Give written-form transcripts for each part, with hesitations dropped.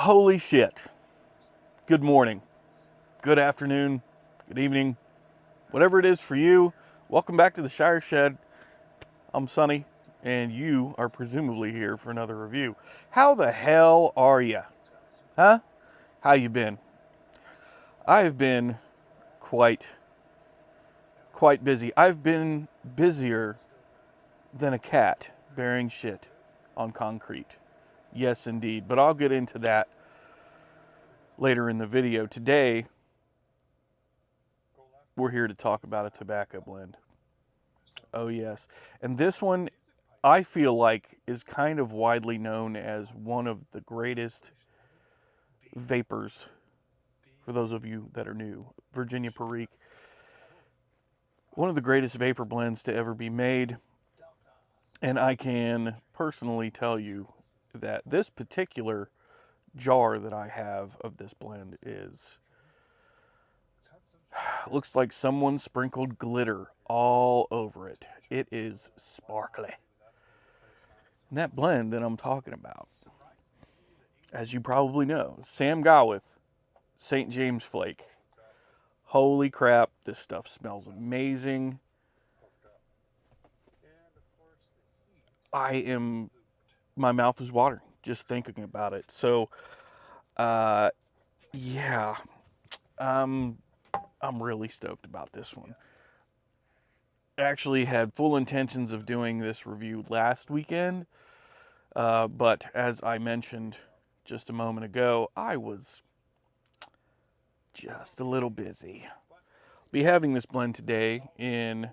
Holy shit. Good morning, good afternoon, good evening, whatever it is for you. Welcome back to the Shire Shed. I'm Sonny, and you are presumably here for another review. How the hell are ya? Huh? How you been? I've been quite busy. I've been busier than a cat bearing shit on concrete. Yes, indeed. But I'll get into that later in the video. Today, we're here to talk about a tobacco blend. Oh, yes. And this one, I feel like, is kind of widely known as one of the greatest vapors. For those of you that are new, Virginia Perique. One of the greatest vapor blends to ever be made. And I can personally tell you that this particular jar that I have of this blend looks like someone sprinkled glitter all over it. It is sparkly. And that blend that I'm talking about, as you probably know, Sam Gawith, St. James Flake. Holy crap, this stuff smells amazing. My mouth is watering just thinking about it. So, yeah, I'm really stoked about this one. Actually had full intentions of doing this review last weekend, but as I mentioned just a moment ago, I was just a little busy. Be having this blend today in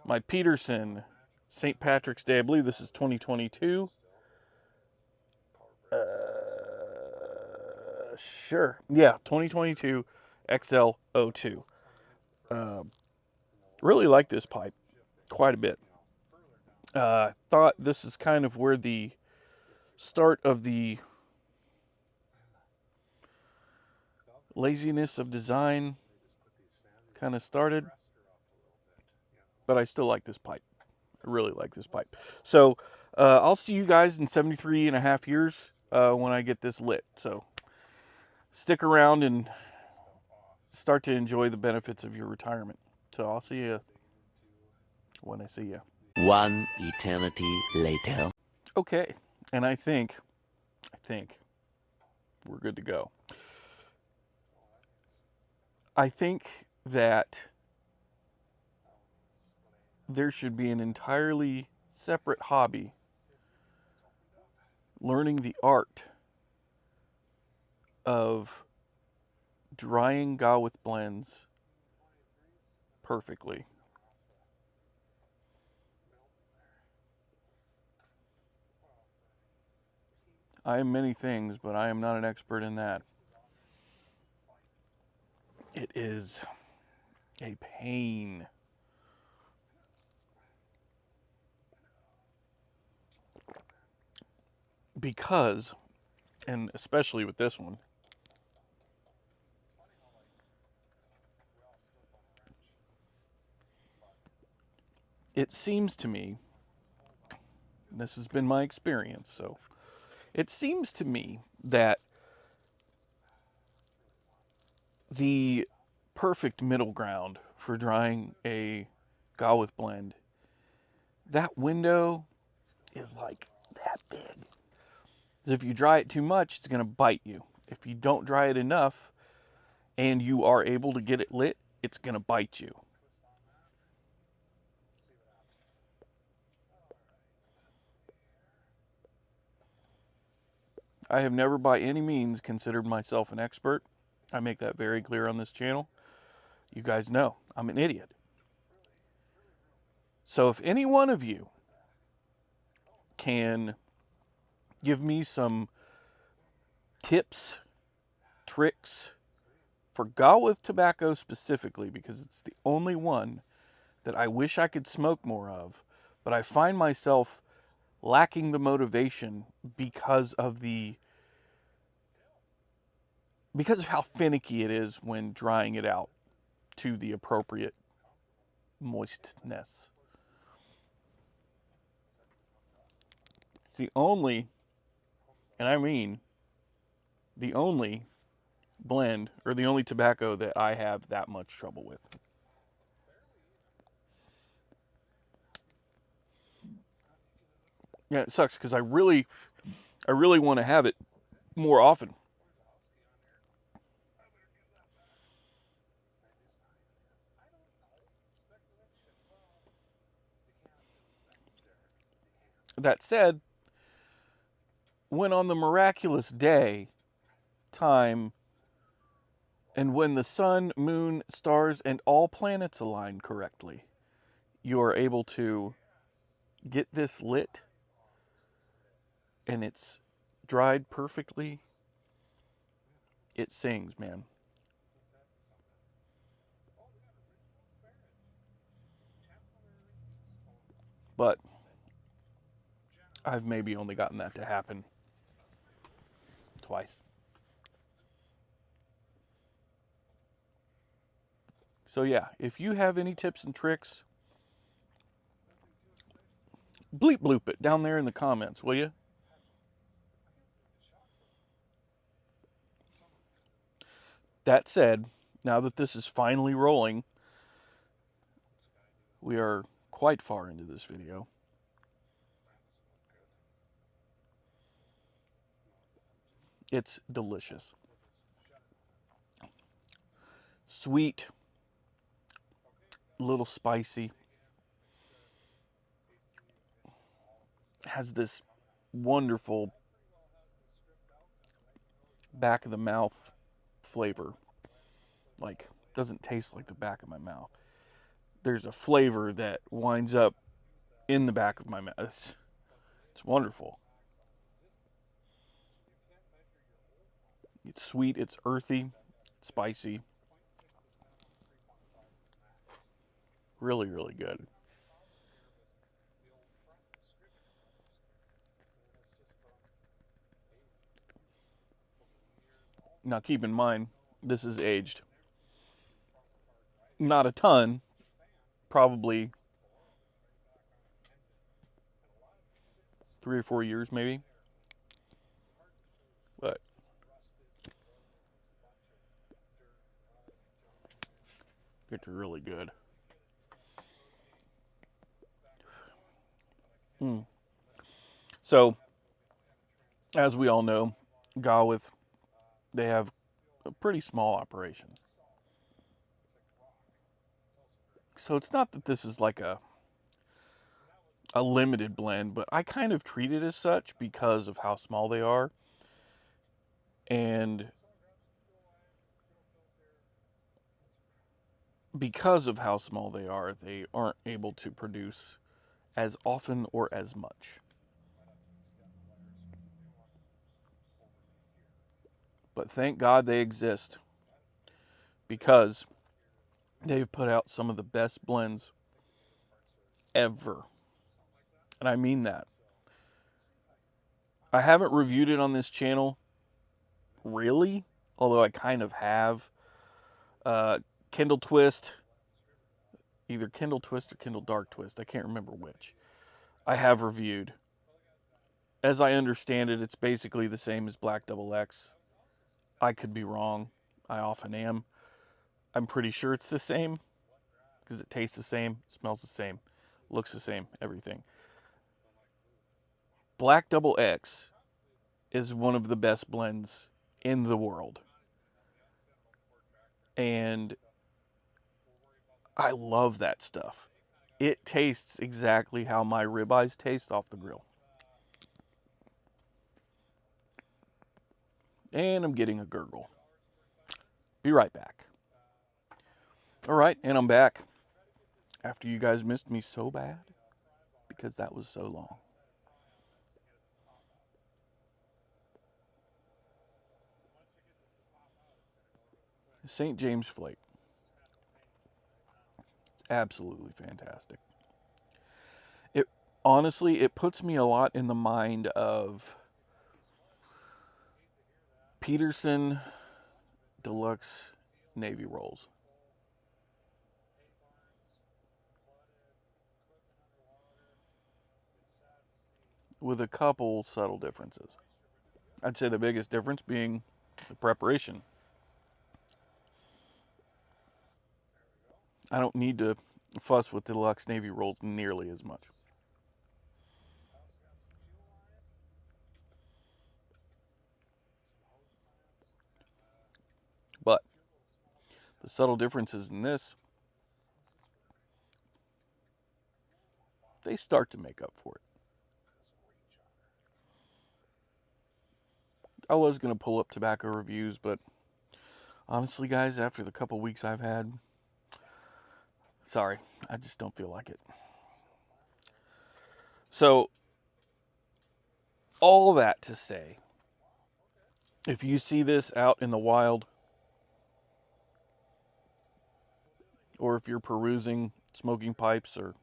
my Peterson St. Patrick's Day. I believe this is 2022. Sure. Yeah, 2022 XL02. Really like this pipe quite a bit. Thought this is kind of where the start of the laziness of design kind of started. But I still like this pipe. I really like this pipe. So I'll see you guys in 73 and a half years when I get this lit. So stick around and start to enjoy the benefits of your retirement. So I'll see you when I see you. One eternity later. Okay, and I think we're good to go. I think that there should be an entirely separate hobby learning the art of drying Gawith blends perfectly. I am many things, but I am not an expert in that. It is a pain. Because, and especially with this one, it seems to me, this has been my experience, so it seems to me that the perfect middle ground for drying a Gawith blend, that window is like that big. If you dry it too much, it's going to bite you. If you don't dry it enough and you are able to get it lit, it's going to bite you. I have never by any means considered myself an expert. I make that very clear on this channel. You guys know I'm an idiot. So if any one of you can give me some tips, tricks for Gawith tobacco specifically, because it's the only one that I wish I could smoke more of, but I find myself lacking the motivation because of how finicky it is when drying it out to the appropriate moistness. It's the only, and I mean the only blend or the only tobacco that I have that much trouble with. Yeah, it sucks because I really want to have it more often. That said, when on the miraculous day, time, and when the sun, moon, stars, and all planets align correctly, you are able to get this lit and it's dried perfectly. It sings, man. But I've maybe only gotten that to happen twice. So yeah, if you have any tips and tricks, bleep bloop it down there in the comments, will you? That said, now that this is finally rolling, we are quite far into this video. It's delicious. Sweet, a little spicy. Has this wonderful back of the mouth flavor. Like, doesn't taste like the back of my mouth. There's a flavor that winds up in the back of my mouth. It's wonderful. It's sweet, it's earthy, spicy. Really, really good. Now, keep in mind, this is aged not a ton, probably 3 or 4 years, maybe. But it's really good. Mm. So, as we all know, Gawith, they have a pretty small operation. So it's not that this is like a limited blend, but I kind of treat it as such because of how small they are. And because of how small they aren't able to produce as often or as much. But thank God they exist because they've put out some of the best blends ever. And I mean that. I haven't reviewed it on this channel, really, although I kind of have. Kindle Twist, either Kindle Twist or Kindle Dark Twist, I can't remember which. I have reviewed. As I understand it, it's basically the same as Black Double X. I could be wrong. I often am. I'm pretty sure it's the same because it tastes the same, smells the same, looks the same, everything. Black Double X is one of the best blends in the world. And I love that stuff. It tastes exactly how my ribeyes taste off the grill. And I'm getting a gurgle. Be right back. All right, and I'm back. After you guys missed me so bad because that was so long. St. James Flake. It's absolutely fantastic. It honestly, it puts me a lot in the mind of Peterson Deluxe Navy rolls with a couple subtle differences. I'd say the biggest difference being the preparation. I don't need to fuss with the deluxe navy rolls nearly as much. But the subtle differences in this, they start to make up for it. I was going to pull up tobacco reviews, but honestly, guys, after the couple weeks I've had, sorry, I just don't feel like it. So, all that to say, if you see this out in the wild, or if you're perusing smoking pipes or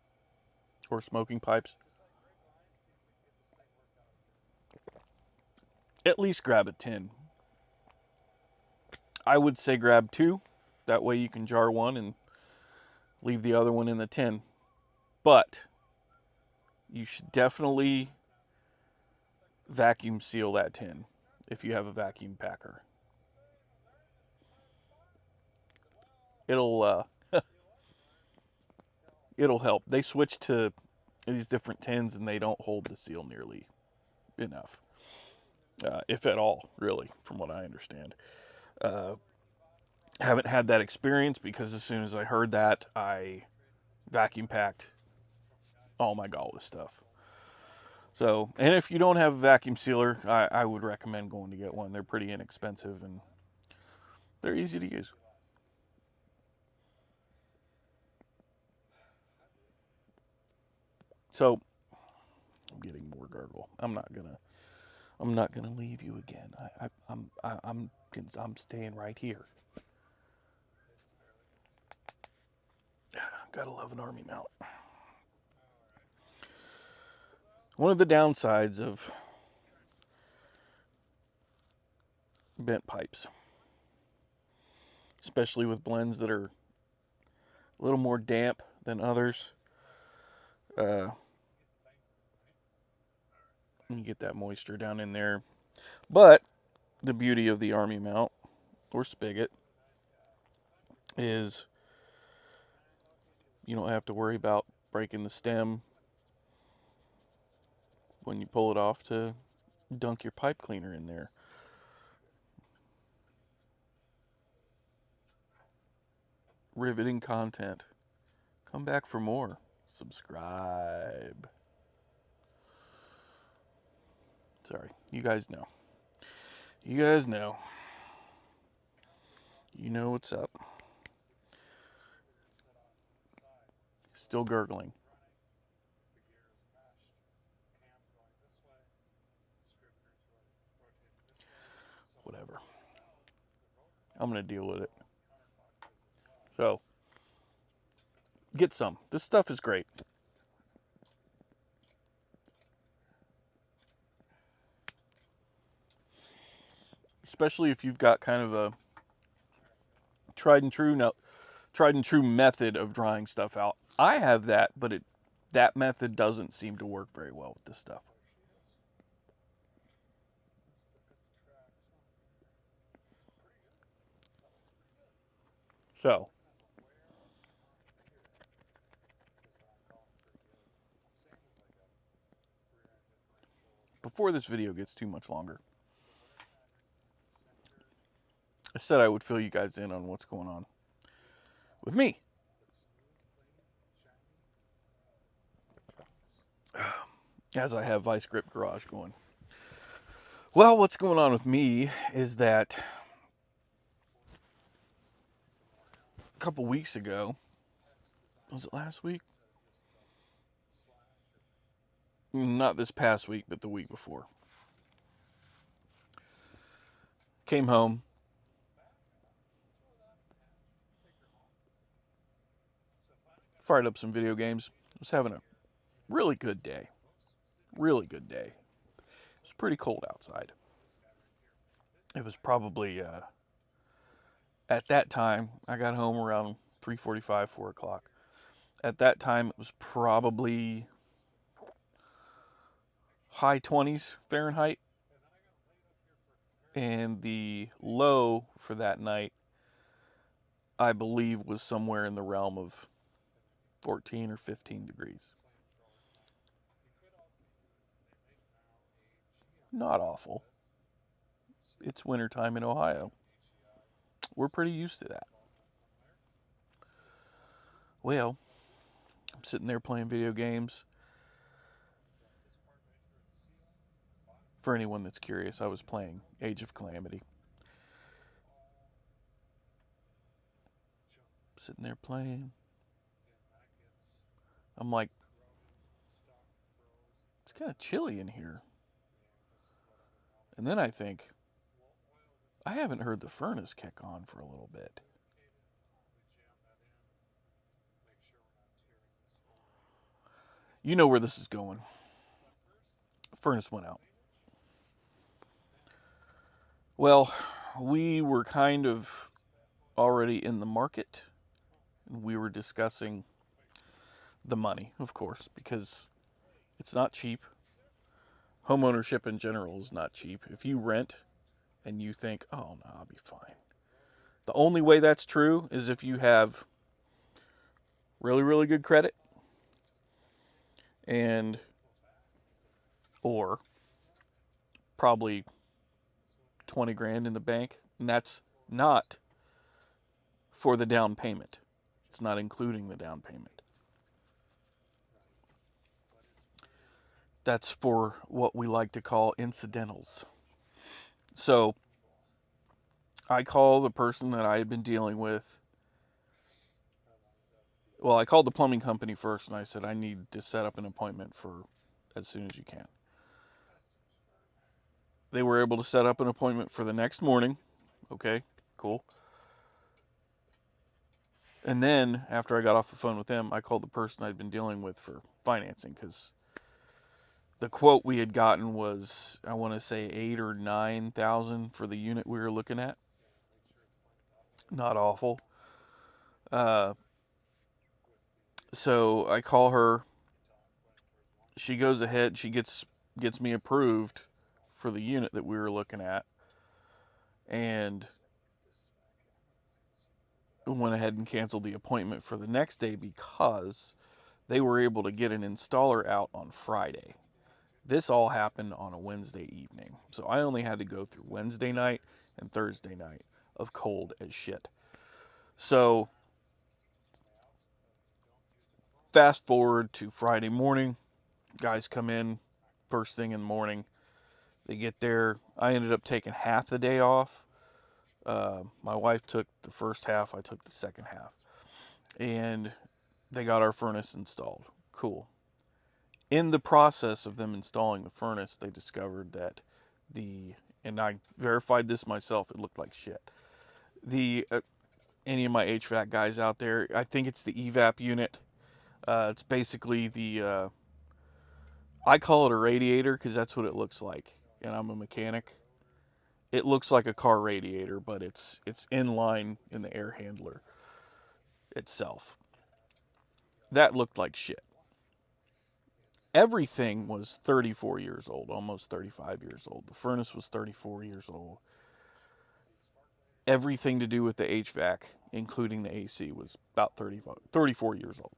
smoking pipes, at least grab a tin. I would say grab two. That way you can jar one and leave the other one in the tin. But you should definitely vacuum seal that tin if you have a vacuum packer. It'll it'll help. They switch to these different tins and they don't hold the seal nearly enough, if at all, really, from what I understand. Haven't had that experience because as soon as I heard that, I vacuum packed all my Gawith stuff. So, and if you don't have a vacuum sealer, I would recommend going to get one. They're pretty inexpensive and they're easy to use. So, I'm getting more gargle. I'm not gonna leave you again. I'm staying right here. Gotta love an army mount. One of the downsides of bent pipes, especially with blends that are a little more damp than others, you get that moisture down in there. But the beauty of the army mount or spigot is you don't have to worry about breaking the stem when you pull it off to dunk your pipe cleaner in there. Riveting content. Come back for more. Subscribe. Sorry, you guys know. You guys know. You know what's up. Still gurgling. Whatever. I'm going to deal with it. So, get some. This stuff is great. Especially if you've got kind of a tried and true method of drying stuff out. I have that, but that method doesn't seem to work very well with this stuff. So, before this video gets too much longer, I said I would fill you guys in on what's going on with me. As I have Vice Grip Garage going. Well, what's going on with me is that a couple weeks ago, was it last week? Not this past week, but the week before. Came home. Fired up some video games. Was having a really good day. Really good day. It was pretty cold outside. It was probably, at that time, I got home around 3:45, 4 o'clock. At that time, it was probably high 20s Fahrenheit. And the low for that night, I believe, was somewhere in the realm of 14 or 15 degrees. Not awful. It's wintertime in Ohio. We're pretty used to that. Well, I'm sitting there playing video games. For anyone that's curious, I was playing Age of Calamity. Sitting there playing. I'm like, it's kind of chilly in here. And then I think, I haven't heard the furnace kick on for a little bit. You know where this is going. Furnace went out. Well, we were kind of already in the market. We were discussing the money, of course, because it's not cheap. Home ownership in general is not cheap. If you rent and you think, oh, no, I'll be fine. The only way that's true is if you have really, really good credit and or probably 20 grand in the bank. And that's not for the down payment. It's not including the down payment. That's for what we like to call incidentals. So I call the person that I had been dealing with. Well, I called the plumbing company first and I said, I need to set up an appointment for as soon as you can. They were able to set up an appointment for the next morning. Okay, cool. And then after I got off the phone with them, I called the person I'd been dealing with for financing because the quote we had gotten was, I want to say 8,000 or 9,000 for the unit we were looking at. Not awful. Uh, so I call her. She goes ahead. She gets me approved for the unit that we were looking at, and went ahead and canceled the appointment for the next day because they were able to get an installer out on Friday. This all happened on a Wednesday evening. So I only had to go through Wednesday night and Thursday night of cold as shit. So fast forward to Friday morning. Guys come in first thing in the morning. They get there. I ended up taking half the day off. My wife took the first half. I took the second half. And they got our furnace installed. Cool. In the process of them installing the furnace, they discovered that and I verified this myself, it looked like shit. Any of my HVAC guys out there, I think it's the evap unit. It's basically I call it a radiator because that's what it looks like, and I'm a mechanic. It looks like a car radiator, but it's inline in the air handler itself. That looked like shit. Everything was 34 years old, almost 35 years old. The furnace was 34 years old. Everything to do with the HVAC, including the AC, was about 34 years old.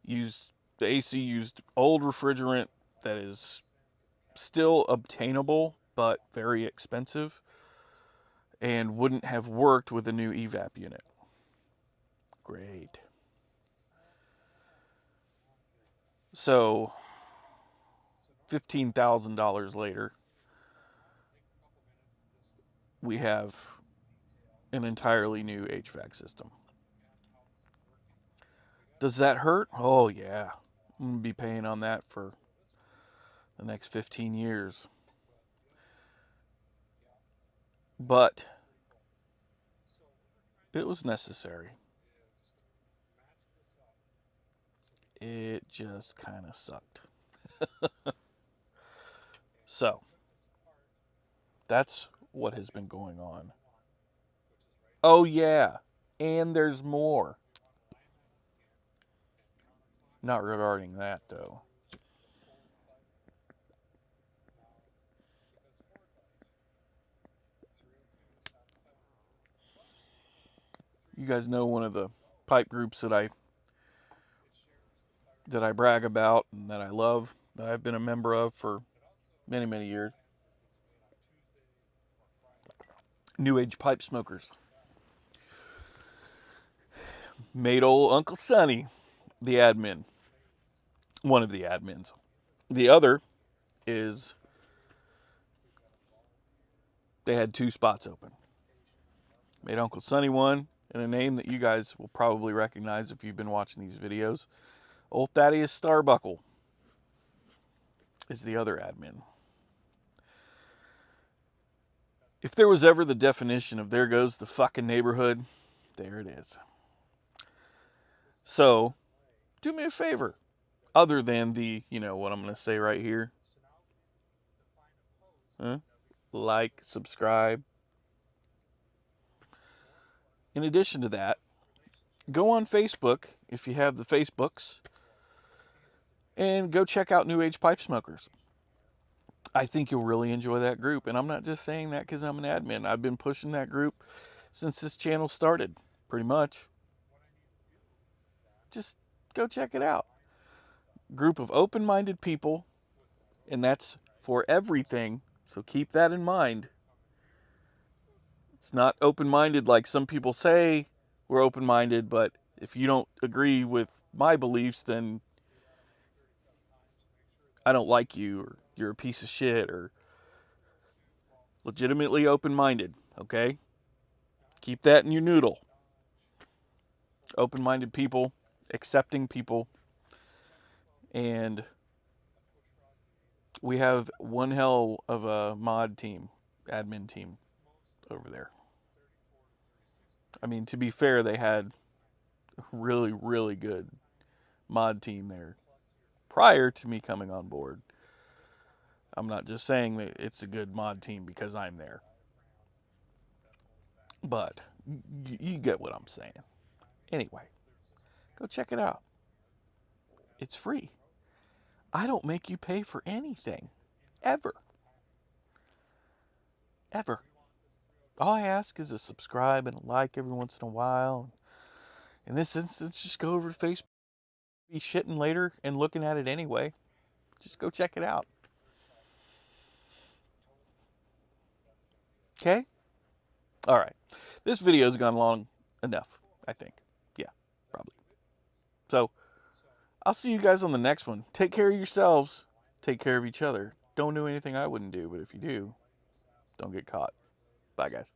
The AC used old refrigerant that is still obtainable but very expensive and wouldn't have worked with a new evap unit. Great. So $15,000 later, we have an entirely new HVAC system. Does that hurt? Oh, yeah. I'm going to be paying on that for the next 15 years. But it was necessary. It just kind of sucked. So, that's what has been going on. Oh, yeah. And there's more. Not regarding that, though. You guys know one of the pipe groups that I brag about and that I love, that I've been a member of for many, many years. New Age Pipe Smokers. Made old Uncle Sonny the admin. One of the admins. The other is they had 2 spots open. Made Uncle Sonny one, and a name that you guys will probably recognize if you've been watching these videos. Old Thaddeus Starbuckle is the other admin. If there was ever the definition of there goes the fucking neighborhood, there it is. So, do me a favor. Other than the, what I'm going to say right here. Like, subscribe. In addition to that, go on Facebook, if you have the Facebooks, and go check out New Age Pipe Smokers. I think you'll really enjoy that group. And I'm not just saying that because I'm an admin. I've been pushing that group since this channel started, pretty much. Just go check it out. Group of open-minded people, and that's for everything, so keep that in mind. It's not open-minded like some people say we're open-minded, but if you don't agree with my beliefs, then I don't like you, or you're a piece of shit, or legitimately open-minded, okay? Keep that in your noodle. Open-minded people, accepting people, and we have one hell of a mod team, admin team over there. I mean, to be fair, they had a really, really good mod team there prior to me coming on board. I'm not just saying that it's a good mod team because I'm there. But you get what I'm saying. Anyway, go check it out. It's free. I don't make you pay for anything. Ever. Ever. All I ask is a subscribe and a like every once in a while. In this instance, just go over to Facebook. Be shitting later and looking at it anyway. Just go check it out. Okay? Alright. This video's gone long enough, I think. Yeah, probably. So, I'll see you guys on the next one. Take care of yourselves. Take care of each other. Don't do anything I wouldn't do, but if you do, don't get caught. Bye, guys.